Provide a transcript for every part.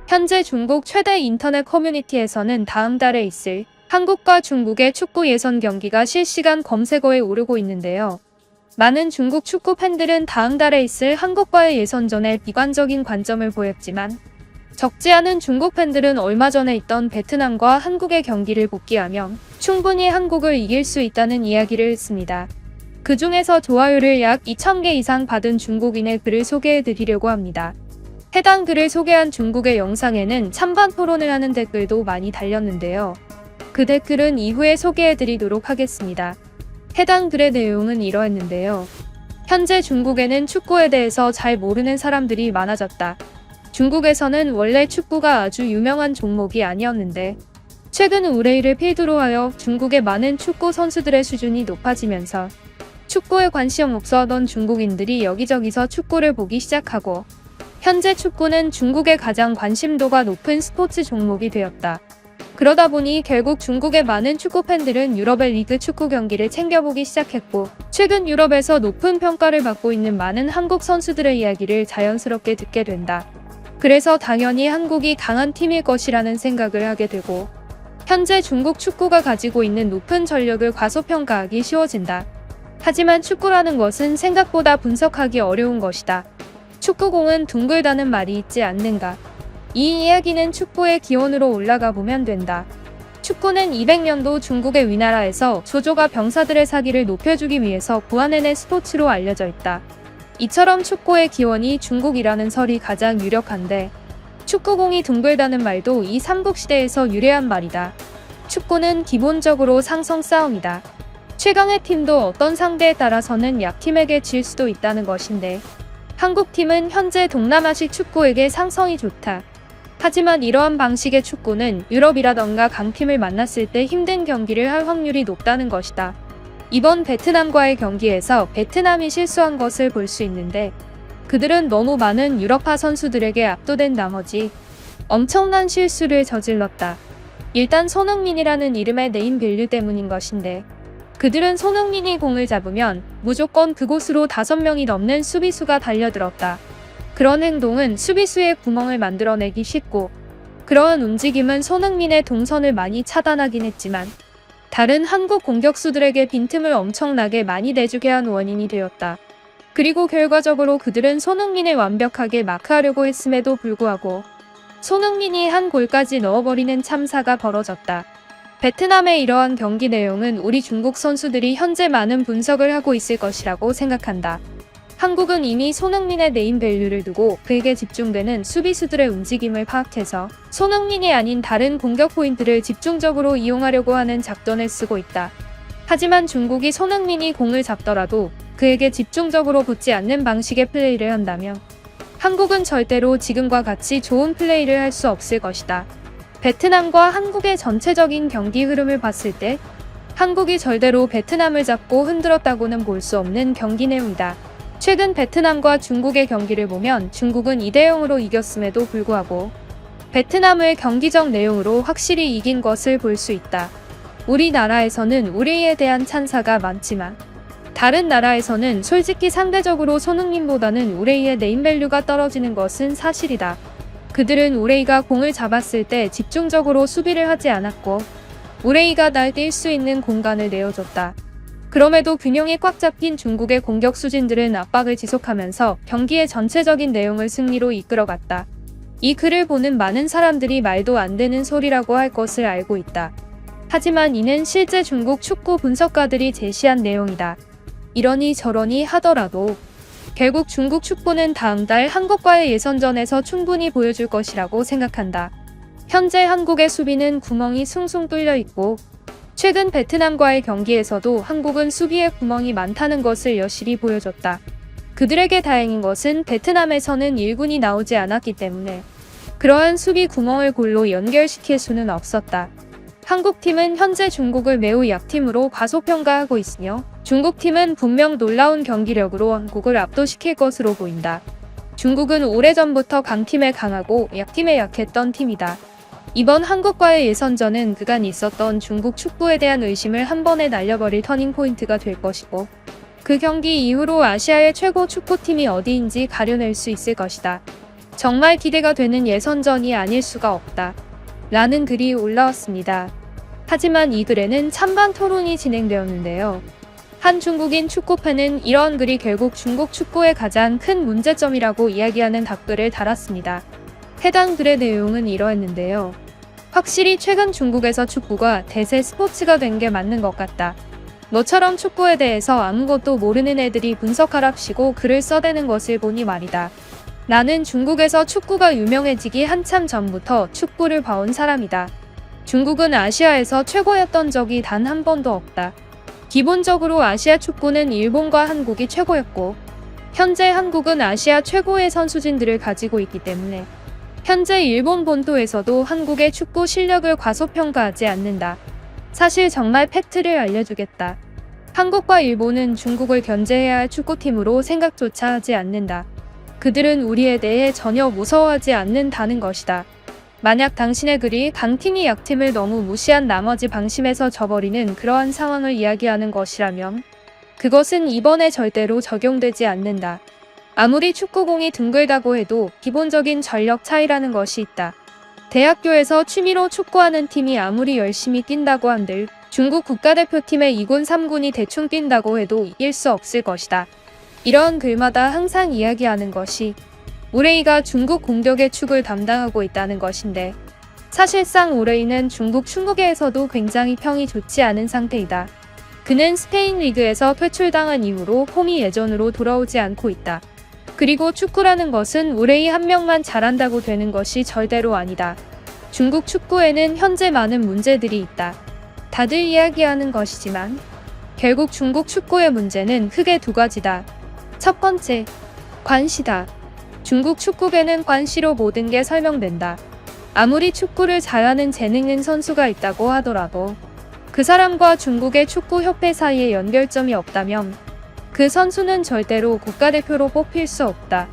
현재 중국 최대 인터넷 커뮤니티에서는 다음 달에 있을 한국과 중국의 축구 예선 경기가 실시간 검색어에 오르고 있는데요. 많은 중국 축구 팬들은 다음 달에 있을 한국과의 예선전에 비관적인 관점을 보였지만 적지 않은 중국 팬들은 얼마 전에 있던 베트남과 한국의 경기를 복귀하면 충분히 한국을 이길 수 있다는 이야기를 했습니다. 그 중에서 좋아요를 약 2,000개 이상 받은 중국인의 글을 소개해드리려고 합니다. 해당 글을 소개한 중국의 영상에는 찬반 토론을 하는 댓글도 많이 달렸는데요. 그 댓글은 이후에 소개해드리도록 하겠습니다. 해당 글의 내용은 이러했는데요. 현재 중국에는 축구에 대해서 잘 모르는 사람들이 많아졌다. 중국에서는 원래 축구가 아주 유명한 종목이 아니었는데 최근 의뢰를 필두로 하여 중국의 많은 축구 선수들의 수준이 높아지면서 축구에 관심 없어하던 중국인들이 여기저기서 축구를 보기 시작하고 현재 축구는 중국의 가장 관심도가 높은 스포츠 종목이 되었다. 그러다 보니 결국 중국의 많은 축구 팬들은 유럽의 리그 축구 경기를 챙겨보기 시작했고 최근 유럽에서 높은 평가를 받고 있는 많은 한국 선수들의 이야기를 자연스럽게 듣게 된다. 그래서 당연히 한국이 강한 팀일 것이라는 생각을 하게 되고 현재 중국 축구가 가지고 있는 높은 전력을 과소평가하기 쉬워진다. 하지만 축구라는 것은 생각보다 분석하기 어려운 것이다. 축구공은 둥글다는 말이 있지 않는가. 이 이야기는 축구의 기원으로 올라가 보면 된다. 축구는 200년도 중국의 위나라에서 조조가 병사들의 사기를 높여주기 위해서 구안해낸 스포츠로 알려져 있다. 이처럼 축구의 기원이 중국이라는 설이 가장 유력한데 축구공이 둥글다는 말도 이 삼국시대에서 유래한 말이다. 축구는 기본적으로 상성 싸움이다. 최강의 팀도 어떤 상대에 따라서는 약팀에게 질 수도 있다는 것인데 한국팀은 현재 동남아식 축구에게 상성이 좋다. 하지만 이러한 방식의 축구는 유럽이라던가 강팀을 만났을 때 힘든 경기를 할 확률이 높다는 것이다. 이번 베트남과의 경기에서 베트남이 실수한 것을 볼 수 있는데 그들은 너무 많은 유럽파 선수들에게 압도된 나머지 엄청난 실수를 저질렀다. 일단 손흥민이라는 이름의 네임밸류 때문인 것인데 그들은 손흥민이 공을 잡으면 무조건 그곳으로 5명이 넘는 수비수가 달려들었다. 그런 행동은 수비수의 구멍을 만들어내기 쉽고 그러한 움직임은 손흥민의 동선을 많이 차단하긴 했지만 다른 한국 공격수들에게 빈틈을 엄청나게 많이 내주게 한 원인이 되었다. 그리고 결과적으로 그들은 손흥민을 완벽하게 마크하려고 했음에도 불구하고 손흥민이 한 골까지 넣어버리는 참사가 벌어졌다. 베트남의 이러한 경기 내용은 우리 중국 선수들이 현재 많은 분석을 하고 있을 것이라고 생각한다. 한국은 이미 손흥민의 네임밸류를 두고 그에게 집중되는 수비수들의 움직임을 파악해서 손흥민이 아닌 다른 공격 포인트를 집중적으로 이용하려고 하는 작전을 쓰고 있다. 하지만 중국이 손흥민이 공을 잡더라도 그에게 집중적으로 붙지 않는 방식의 플레이를 한다면 한국은 절대로 지금과 같이 좋은 플레이를 할 수 없을 것이다. 베트남과 한국의 전체적인 경기 흐름을 봤을 때 한국이 절대로 베트남을 잡고 흔들었다고는 볼 수 없는 경기 내용이다. 최근 베트남과 중국의 경기를 보면 중국은 2대0으로 이겼음에도 불구하고 베트남을 경기적 내용으로 확실히 이긴 것을 볼 수 있다. 우리나라에서는 우레이에 대한 찬사가 많지만 다른 나라에서는 솔직히 상대적으로 손흥민보다는 우레이의 네임밸류가 떨어지는 것은 사실이다. 그들은 우레이가 공을 잡았을 때 집중적으로 수비를 하지 않았고 우레이가 날뛸 수 있는 공간을 내어줬다. 그럼에도 균형이 꽉 잡힌 중국의 공격 수진들은 압박을 지속하면서 경기의 전체적인 내용을 승리로 이끌어갔다. 이 글을 보는 많은 사람들이 말도 안 되는 소리라고 할 것을 알고 있다. 하지만 이는 실제 중국 축구 분석가들이 제시한 내용이다. 이러니 저러니 하더라도 결국 중국 축구는 다음 달 한국과의 예선전에서 충분히 보여줄 것이라고 생각한다. 현재 한국의 수비는 구멍이 숭숭 뚫려 있고 최근 베트남과의 경기에서도 한국은 수비에 구멍이 많다는 것을 여실히 보여줬다. 그들에게 다행인 것은 베트남에서는 1군이 나오지 않았기 때문에 그러한 수비 구멍을 골로 연결시킬 수는 없었다. 한국팀은 현재 중국을 매우 약팀으로 과소평가하고 있으며 중국팀은 분명 놀라운 경기력으로 한국을 압도시킬 것으로 보인다. 중국은 오래전부터 강팀에 강하고 약팀에 약했던 팀이다. 이번 한국과의 예선전은 그간 있었던 중국 축구에 대한 의심을 한 번에 날려버릴 터닝포인트가 될 것이고 그 경기 이후로 아시아의 최고 축구팀이 어디인지 가려낼 수 있을 것이다. 정말 기대가 되는 예선전이 아닐 수가 없다. 라는 글이 올라왔습니다. 하지만 이 글에는 찬반 토론이 진행되었는데요. 한 중국인 축구팬은 이런 글이 결국 중국 축구의 가장 큰 문제점이라고 이야기하는 답글을 달았습니다. 해당 글의 내용은 이러했는데요. 확실히 최근 중국에서 축구가 대세 스포츠가 된 게 맞는 것 같다. 너처럼 축구에 대해서 아무것도 모르는 애들이 분석하랍시고 글을 써대는 것을 보니 말이다. 나는 중국에서 축구가 유명해지기 한참 전부터 축구를 봐온 사람이다. 중국은 아시아에서 최고였던 적이 단 한 번도 없다. 기본적으로 아시아 축구는 일본과 한국이 최고였고, 현재 한국은 아시아 최고의 선수진들을 가지고 있기 때문에 현재 일본 본토에서도 한국의 축구 실력을 과소평가하지 않는다. 사실 정말 팩트를 알려주겠다. 한국과 일본은 중국을 견제해야 할 축구팀으로 생각조차 하지 않는다. 그들은 우리에 대해 전혀 무서워하지 않는다는 것이다. 만약 당신의 글이 강팀이 약팀을 너무 무시한 나머지 방심해서 져버리는 그러한 상황을 이야기하는 것이라면 그것은 이번에 절대로 적용되지 않는다. 아무리 축구공이 둥글다고 해도 기본적인 전력 차이라는 것이 있다. 대학교에서 취미로 축구하는 팀이 아무리 열심히 뛴다고 한들 중국 국가대표팀의 2군 3군이 대충 뛴다고 해도 이길 수 없을 것이다. 이런 글마다 항상 이야기하는 것이 우레이가 중국 공격의 축을 담당하고 있다는 것인데, 사실상 우레이는 중국 축구계에서도 굉장히 평이 좋지 않은 상태이다. 그는 스페인 리그에서 퇴출당한 이후로 폼이 예전으로 돌아오지 않고 있다. 그리고 축구라는 것은 우레이 한 명만 잘한다고 되는 것이 절대로 아니다. 중국 축구에는 현재 많은 문제들이 있다. 다들 이야기하는 것이지만 결국 중국 축구의 문제는 크게 두 가지다. 첫 번째, 관시다. 중국 축구계는 관시로 모든 게 설명된다. 아무리 축구를 잘하는 재능 있는 선수가 있다고 하더라도 그 사람과 중국의 축구협회 사이에 연결점이 없다면 그 선수는 절대로 국가대표로 뽑힐 수 없다.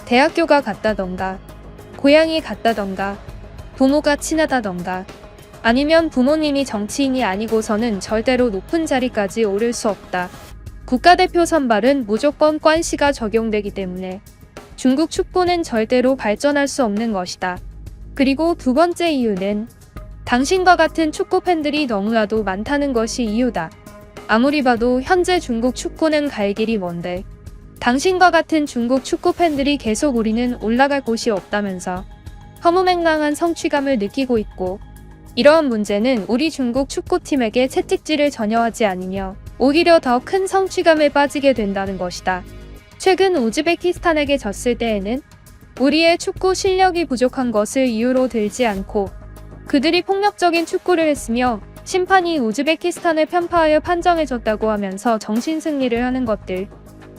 대학교가 같다던가, 고향이 같다던가, 부모가 친하다던가, 아니면 부모님이 정치인이 아니고서는 절대로 높은 자리까지 오를 수 없다. 국가대표 선발은 무조건 관시가 적용되기 때문에 중국 축구는 절대로 발전할 수 없는 것이다. 그리고 두 번째 이유는 당신과 같은 축구 팬들이 너무나도 많다는 것이 이유다. 아무리 봐도 현재 중국 축구는 갈 길이 먼데 당신과 같은 중국 축구 팬들이 계속 우리는 올라갈 곳이 없다면서 허무맹랑한 성취감을 느끼고 있고, 이러한 문제는 우리 중국 축구팀에게 채찍질을 전혀 하지 않으며 오히려 더 큰 성취감에 빠지게 된다는 것이다. 최근 우즈베키스탄에게 졌을 때에는 우리의 축구 실력이 부족한 것을 이유로 들지 않고 그들이 폭력적인 축구를 했으며 심판이 우즈베키스탄을 편파하여 판정해줬다고 하면서 정신승리를 하는 것들,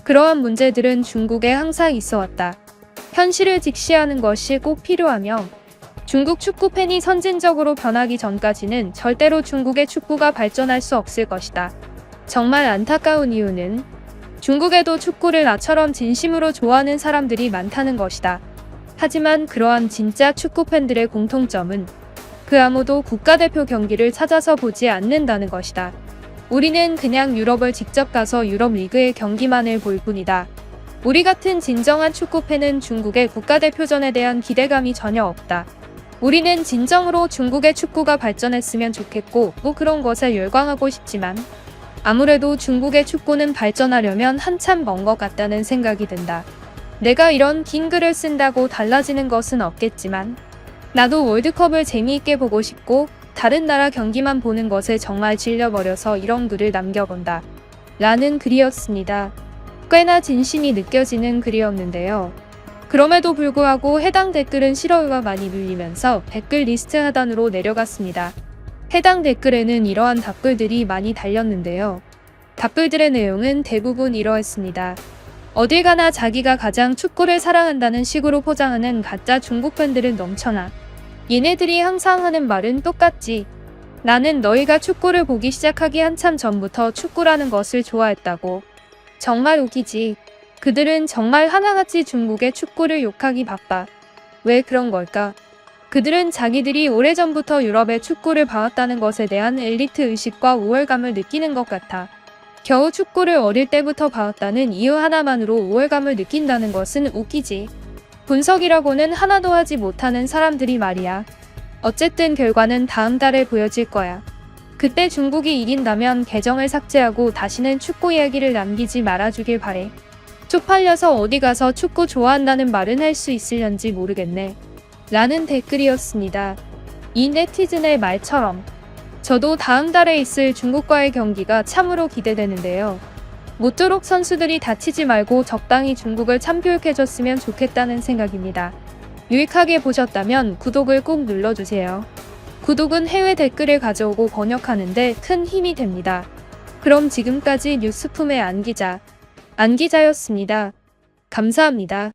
그러한 문제들은 중국에 항상 있어왔다. 현실을 직시하는 것이 꼭 필요하며 중국 축구 팬이 선진적으로 변하기 전까지는 절대로 중국의 축구가 발전할 수 없을 것이다. 정말 안타까운 이유는 중국에도 축구를 나처럼 진심으로 좋아하는 사람들이 많다는 것이다. 하지만 그러한 진짜 축구 팬들의 공통점은 그 아무도 국가대표 경기를 찾아서 보지 않는다는 것이다. 우리는 그냥 유럽을 직접 가서 유럽 리그의 경기만을 볼 뿐이다. 우리 같은 진정한 축구팬은 중국의 국가대표전에 대한 기대감이 전혀 없다. 우리는 진정으로 중국의 축구가 발전했으면 좋겠고 그런 것에 열광하고 싶지만 아무래도 중국의 축구는 발전하려면 한참 먼 것 같다는 생각이 든다. 내가 이런 긴 글을 쓴다고 달라지는 것은 없겠지만 나도 월드컵을 재미있게 보고 싶고 다른 나라 경기만 보는 것에 정말 질려버려서 이런 글을 남겨본다. 라는 글이었습니다. 꽤나 진심이 느껴지는 글이었는데요. 그럼에도 불구하고 해당 댓글은 싫어요가 많이 눌리면서 댓글 리스트 하단으로 내려갔습니다. 해당 댓글에는 이러한 답글들이 많이 달렸는데요. 답글들의 내용은 대부분 이러했습니다. 어딜 가나 자기가 가장 축구를 사랑한다는 식으로 포장하는 가짜 중국 팬들은 넘쳐나. 얘네들이 항상 하는 말은 똑같지. 나는 너희가 축구를 보기 시작하기 한참 전부터 축구라는 것을 좋아했다고. 정말 웃기지. 그들은 정말 하나같이 중국의 축구를 욕하기 바빠. 왜 그런 걸까? 그들은 자기들이 오래전부터 유럽의 축구를 봐왔다는 것에 대한 엘리트 의식과 우월감을 느끼는 것 같아. 겨우 축구를 어릴 때부터 봐왔다는 이유 하나만으로 우월감을 느낀다는 것은 웃기지. 분석이라고는 하나도 하지 못하는 사람들이 말이야. 어쨌든 결과는 다음 달에 보여질 거야. 그때 중국이 이긴다면 계정을 삭제하고 다시는 축구 이야기를 남기지 말아주길 바래. 쪽팔려서 어디 가서 축구 좋아한다는 말은 할 수 있을련지 모르겠네. 라는 댓글이었습니다. 이 네티즌의 말처럼 저도 다음 달에 있을 중국과의 경기가 참으로 기대되는데요. 모쪼록 선수들이 다치지 말고 적당히 중국을 참교육해줬으면 좋겠다는 생각입니다. 유익하게 보셨다면 구독을 꼭 눌러주세요. 구독은 해외 댓글을 가져오고 번역하는데 큰 힘이 됩니다. 그럼 지금까지 뉴스품의 안기자였습니다. 감사합니다.